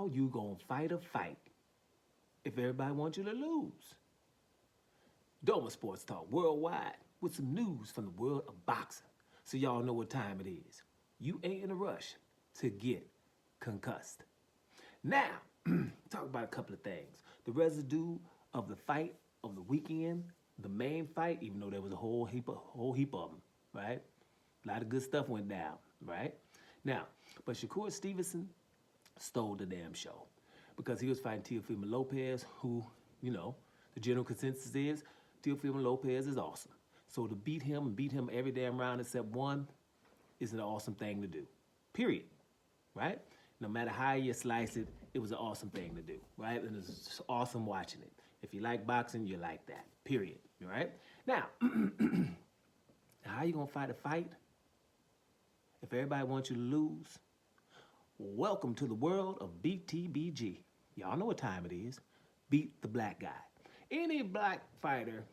how you gonna fight a fight if everybody wants you to lose? Doma Sports Talk worldwide with some news from the world of boxing. So y'all know what time it is. You ain't in a rush to get concussed. Now, talk about a couple of things. The residue of the fight of the weekend, the main fight, even though there was a whole heap of them, right? A lot of good stuff went down, right? Now, but Shakur Stevenson stole the damn show because he was fighting Teofimo Lopez, who, the general consensus is Teofimo Lopez is awesome. So to beat him and beat him every damn round except one is an awesome thing to do, period, right? No matter how you slice it, it was an awesome thing to do, right? And it's awesome watching it. If you like boxing, you like that, period, right? Now, how you gonna fight a fight if everybody wants you to lose? Welcome to the world of BTBG. Y'all know what time it is. Beat the black guy. Any black fighter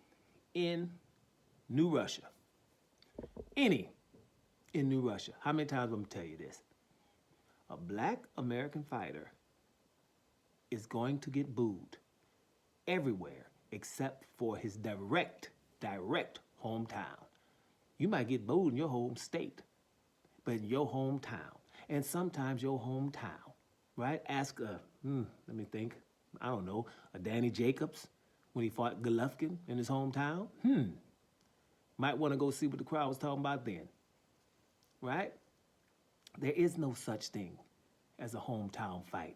in New Russia, any in New Russia, how many times I'm gonna tell you this? A black American fighter is going to get booed everywhere except for his direct hometown. You might get booed in your home state, but in your hometown, and sometimes your hometown, right? Ask let me think, I don't know, a Danny Jacobs when he fought Golovkin in his hometown. Might want to go see what the crowd was talking about then, right? There is no such thing as a hometown fight,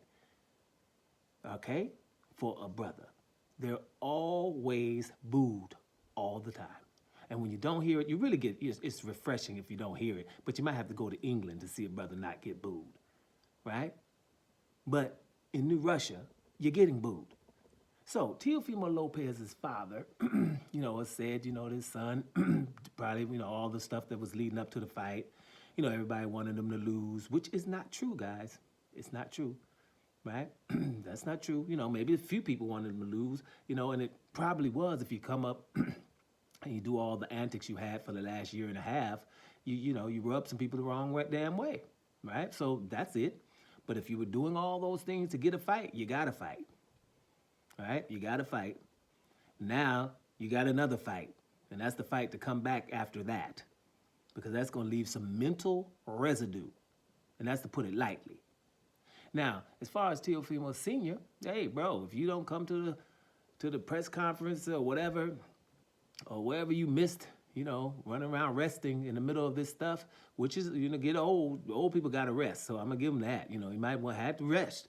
okay, for a brother. They're always booed all the time. And when you don't hear it, you really get, it's refreshing if you don't hear it, but you might have to go to England to see a brother not get booed, right? But in New Russia, you're getting booed. So Teofimo Lopez's father, has said, his son, probably, all the stuff that was leading up to the fight, everybody wanted him to lose, which is not true, guys. It's not true, right? That's not true. Maybe a few people wanted him to lose, and it probably was if you come up and you do all the antics you had for the last year and a half, you rub some people the wrong damn way, right? So that's it. But if you were doing all those things to get a fight, you got to fight, right? You got to fight. Now you got another fight, and that's the fight to come back after that, because that's going to leave some mental residue, and that's to put it lightly. Now, as far as Teofimo Sr., hey, bro, if you don't come to the press conference or whatever, or wherever you missed, running around resting in the middle of this stuff, which is, get old people got to rest. So I'm going to give them that. You might want to have to rest.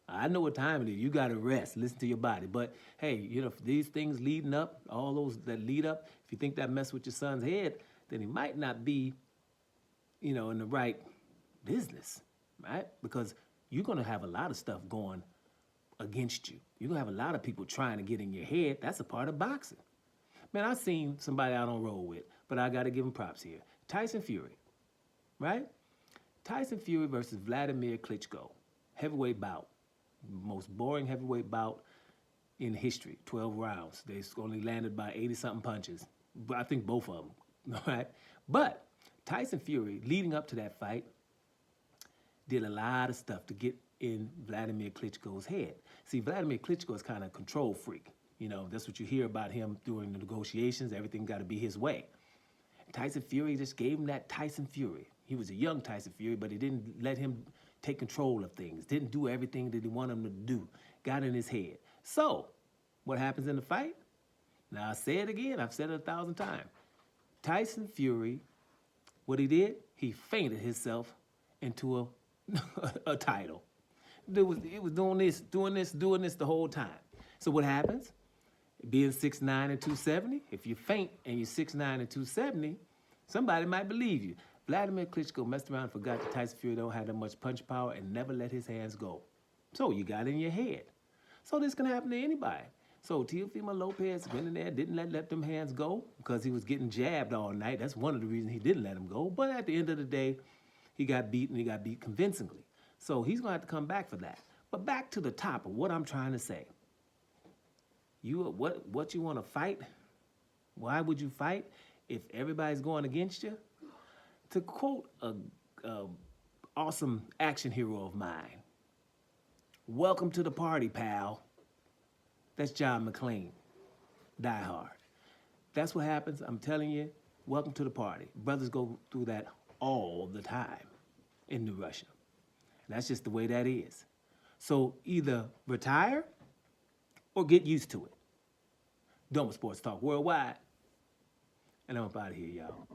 I know what time it is. You got to rest. Listen to your body. But, hey, these things leading up, all those that lead up, if you think that mess with your son's head, then he might not be, in the right business, right? Because you're going to have a lot of stuff going against you. You're going to have a lot of people trying to get in your head. That's a part of boxing. Man, I seen somebody I don't roll with, but I got to give him props here. Tyson Fury, right? Tyson Fury versus Vladimir Klitschko. Heavyweight bout. Most boring heavyweight bout in history. 12 rounds. They only landed by 80-something punches. But I think both of them, all right? But Tyson Fury, leading up to that fight, did a lot of stuff to get in Vladimir Klitschko's head. See, Vladimir Klitschko is kind of a control freak. That's what you hear about him during the negotiations. Everything got to be his way. Tyson Fury just gave him that Tyson Fury. He was a young Tyson Fury, but he didn't let him take control of things. Didn't do everything that he wanted him to do. Got in his head. So, what happens in the fight? Now, I say it again. I've said it 1,000 times. Tyson Fury, what he did, he fainted himself into a title. He was doing this the whole time. So what happens? Being 6'9" and 270, if you faint and you're 6'9" and 270, somebody might believe you. Vladimir Klitschko messed around and forgot that Tyson Fury don't have that much punch power and never let his hands go. So you got in your head. So this can happen to anybody. So Teofimo Lopez went in there, didn't let them hands go because he was getting jabbed all night. That's one of the reasons he didn't let him go. But at the end of the day, he got beaten. He got beat convincingly. So he's going to have to come back for that. But back to the top of what I'm trying to say. What you want to fight? Why would you fight if everybody's going against you? To quote a awesome action hero of mine, Welcome to the party, pal. That's John McClane, Die Hard. That's what happens. I'm telling you, welcome to the party. Brothers go through that all the time in New Russia. That's just the way that is. So either retire or get used to it. Doma Sports Talk Worldwide. And I'm up out of here, y'all.